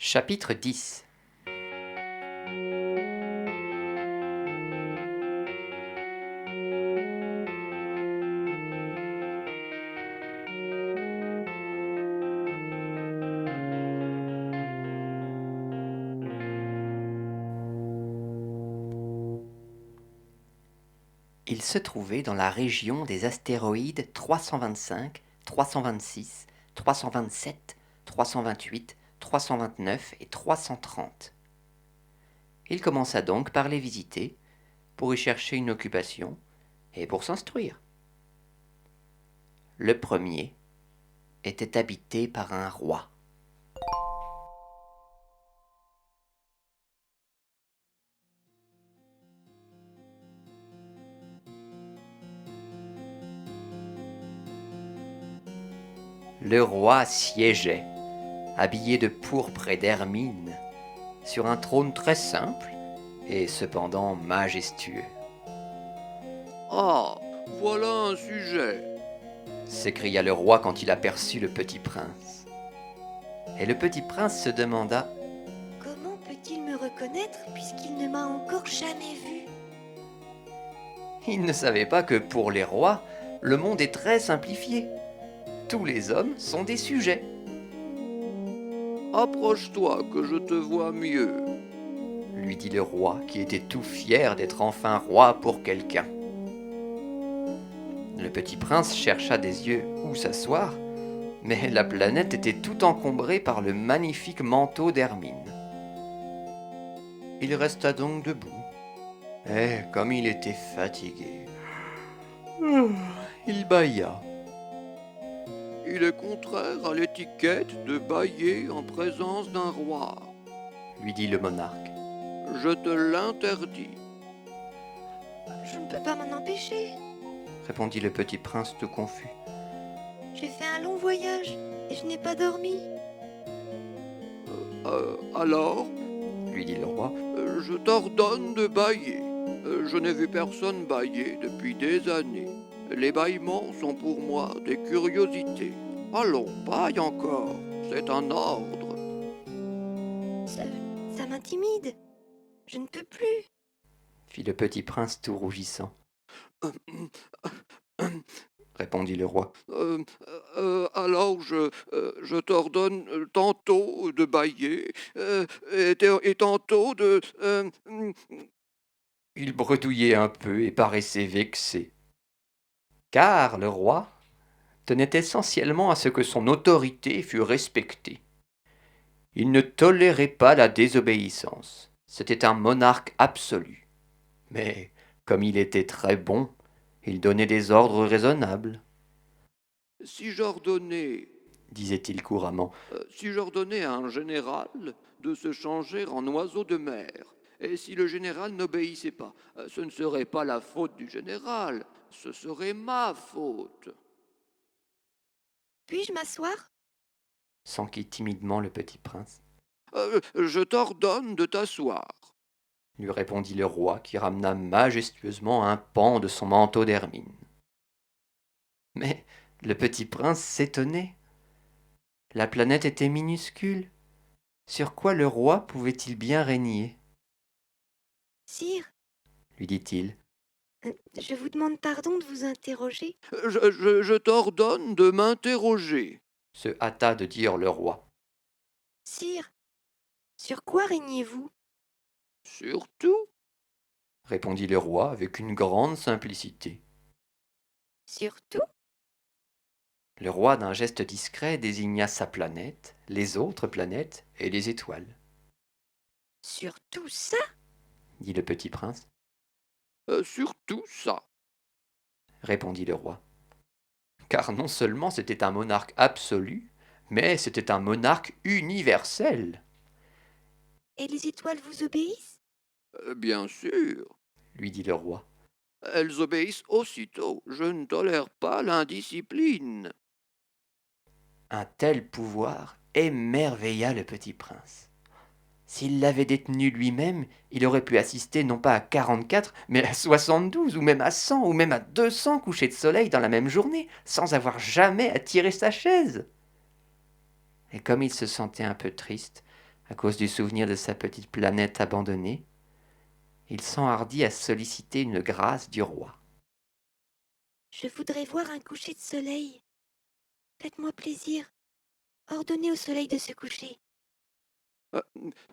Chapitre 10. Il se trouvait dans la région des astéroïdes 325, 326, 327, 328, 329 et 330. Il commença donc par les visiter, pour y chercher une occupation et pour s'instruire. Le premier était habité par un roi. Le roi siégeait, habillé de pourpre et d'hermine, sur un trône très simple et cependant majestueux. « Ah, voilà un sujet !» s'écria le roi quand il aperçut le petit prince. Et le petit prince se demanda: comment peut-il me reconnaître puisqu'il ne m'a encore jamais vu? il ne savait pas que pour les rois, le monde est très simplifié. Tous les hommes sont des sujets. « Approche-toi que je te vois mieux. » lui dit le roi, qui était tout fier d'être enfin roi pour quelqu'un. Le petit prince chercha des yeux où s'asseoir, mais la planète était tout encombrée par le magnifique manteau d'hermine. Il resta donc debout, et comme il était fatigué, il bâilla. « Il est contraire à l'étiquette de bâiller en présence d'un roi. » lui dit le monarque. « Je te l'interdis. » Je ne peux pas m'en empêcher. Répondit le petit prince tout confus. J'ai fait un long voyage et je n'ai pas dormi. Alors, lui dit le roi. Je t'ordonne de bâiller. Je n'ai vu personne bâiller depuis des années. Les bâillements sont pour moi des curiosités. Allons, bâille encore, c'est un ordre. Ça m'intimide. Je ne peux plus. Fit le petit prince tout rougissant. Répondit le roi. Alors je t'ordonne tantôt de bâiller et tantôt de... Il bredouillait un peu et paraissait vexé. Car le roi tenait essentiellement à ce que son autorité fût respectée. Il ne tolérait pas la désobéissance. C'était un monarque absolu. Mais, comme il était très bon, il donnait des ordres raisonnables. Si j'ordonnais, disait-il couramment, si j'ordonnais à un général de se changer en oiseau de mer, et si le général n'obéissait pas, ce ne serait pas la faute du général, ce serait ma faute. Puis-je m'asseoir? s'enquit timidement le petit prince. Je t'ordonne de t'asseoir, lui répondit le roi, qui ramena majestueusement un pan de son manteau d'hermine. Mais le petit prince s'étonnait. La planète était minuscule. Sur quoi le roi pouvait-il bien régner? Sire, lui dit-il. Je vous demande pardon de vous interroger. Je t'ordonne de m'interroger, se hâta de dire le roi. Sire, sur quoi régnez-vous? Surtout, répondit le roi avec une grande simplicité. Surtout? Le roi, d'un geste discret, désigna sa planète, les autres planètes et les étoiles. Sur tout ça? dit le petit prince. Surtout ça, répondit le roi. Car non seulement c'était un monarque absolu, mais c'était un monarque universel. Et les étoiles vous obéissent? Bien sûr, lui dit le roi. Elles obéissent aussitôt. Je ne tolère pas l'indiscipline. Un tel pouvoir émerveilla le petit prince. S'il l'avait détenu lui-même, il aurait pu assister non pas à 44, mais à 72, ou même à 100, ou même à 200 couchers de soleil dans la même journée, sans avoir jamais à tirer sa chaise. Et comme il se sentait un peu triste, À cause du souvenir de sa petite planète abandonnée, il s'enhardit à solliciter une grâce du roi. Je voudrais voir un coucher de soleil. Faites-moi plaisir. Ordonnez au soleil de se coucher. Euh,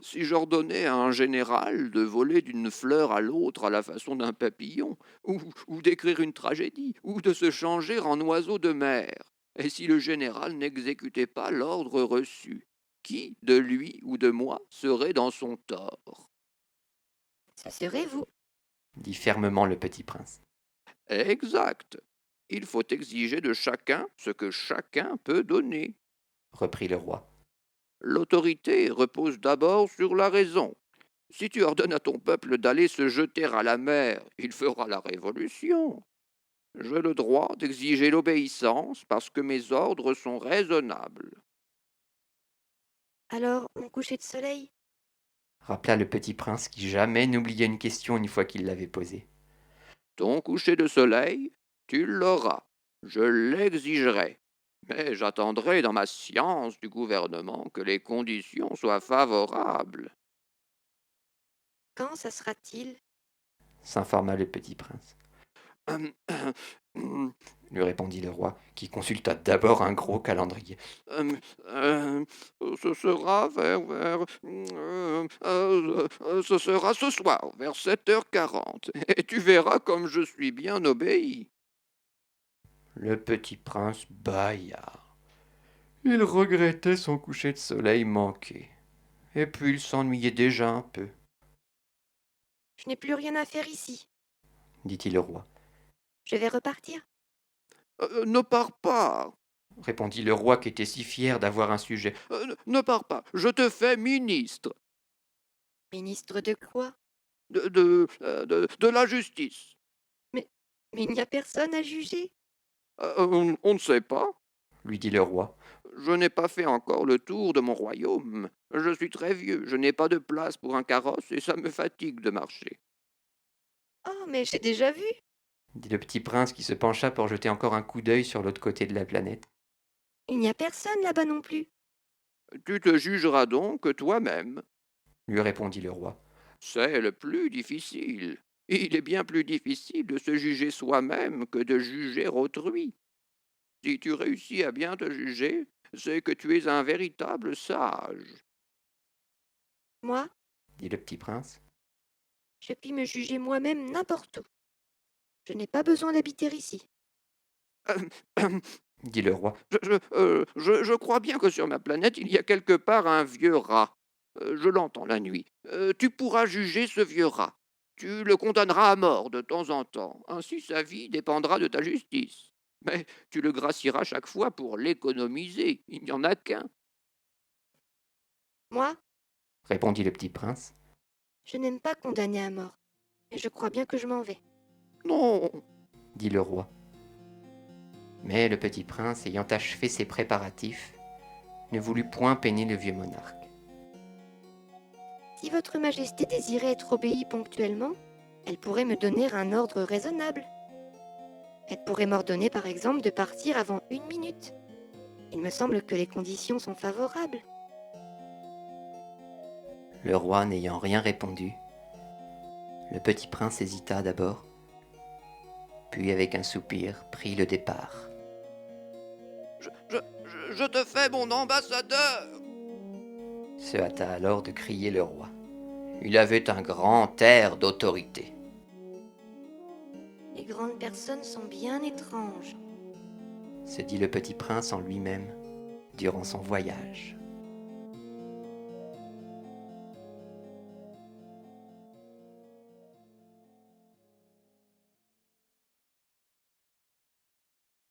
Si j'ordonnais à un général de voler d'une fleur à l'autre à la façon d'un papillon, ou d'écrire une tragédie, ou de se changer en oiseau de mer, et si le général n'exécutait pas l'ordre reçu, qui, de lui ou de moi, serait dans son tort? Ce serait vous. Dit fermement le petit prince. Exact. Il faut exiger de chacun ce que chacun peut donner. Reprit le roi. L'autorité repose d'abord sur la raison. Si tu ordonnes à ton peuple d'aller se jeter à la mer, il fera la révolution. J'ai le droit d'exiger l'obéissance parce que mes ordres sont raisonnables. Alors, mon coucher de soleil? Rappela le petit prince qui jamais n'oubliait une question une fois qu'il l'avait posée. Ton coucher de soleil, tu l'auras. Je l'exigerai. Mais j'attendrai dans ma science du gouvernement que les conditions soient favorables. Quand ça sera-t-il? S'informa le petit prince. Hum, hum, Lui répondit le roi, qui consulta d'abord un gros calendrier. hum, hum, Ce sera ce sera ce soir, vers 7h40. Et tu verras comme je suis bien obéi. Le petit prince bâilla. Il regrettait son coucher de soleil manqué. Et puis il s'ennuyait déjà un peu, Je n'ai plus rien à faire ici. dit-il au roi. Je vais repartir. Ne pars pas. Répondit le roi qui était si fier d'avoir un sujet. Ne pars pas. Je te fais ministre Ministre de quoi? de la justice. Mais il n'y a personne à juger. On ne sait pas. Lui dit le roi. Je n'ai pas fait encore le tour de mon royaume. Je suis très vieux, je n'ai pas de place pour un carrosse et ça me fatigue de marcher. Oh, mais j'ai déjà vu. Dit le petit prince qui se pencha pour jeter encore un coup d'œil sur l'autre côté de la planète. Il n'y a personne là-bas non plus. Tu te jugeras donc toi-même. Lui répondit le roi. C'est le plus difficile. Il est bien plus difficile de se juger soi-même que de juger autrui. Si tu réussis à bien te juger, c'est que tu es un véritable sage. Moi, Dit le petit prince. je puis me juger moi-même n'importe où. Je n'ai pas besoin d'habiter ici. Dit le roi. Je crois bien que sur ma planète, il y a quelque part un vieux rat. Je l'entends la nuit. Tu pourras juger ce vieux rat. Tu le condamneras à mort de temps en temps. Ainsi sa vie dépendra de ta justice. Mais tu le gracieras chaque fois pour l'économiser. Il n'y en a qu'un. Moi, Répondit le petit prince. je n'aime pas condamner à mort. Et je crois bien que je m'en vais. Non. Dit le roi. Mais le petit prince, ayant achevé ses préparatifs, ne voulut point peiner le vieux monarque. Si votre majesté désirait être obéie ponctuellement, elle pourrait me donner un ordre raisonnable. Elle pourrait m'ordonner par exemple de partir avant 1 minute. Il me semble que les conditions sont favorables. Le roi n'ayant rien répondu, le petit prince hésita d'abord, puis avec un soupir prit le départ. Je te fais mon ambassadeur. Se hâta alors de crier le roi. Il avait un grand air d'autorité. Les grandes personnes sont bien étranges. Se dit le petit prince en lui-même durant son voyage.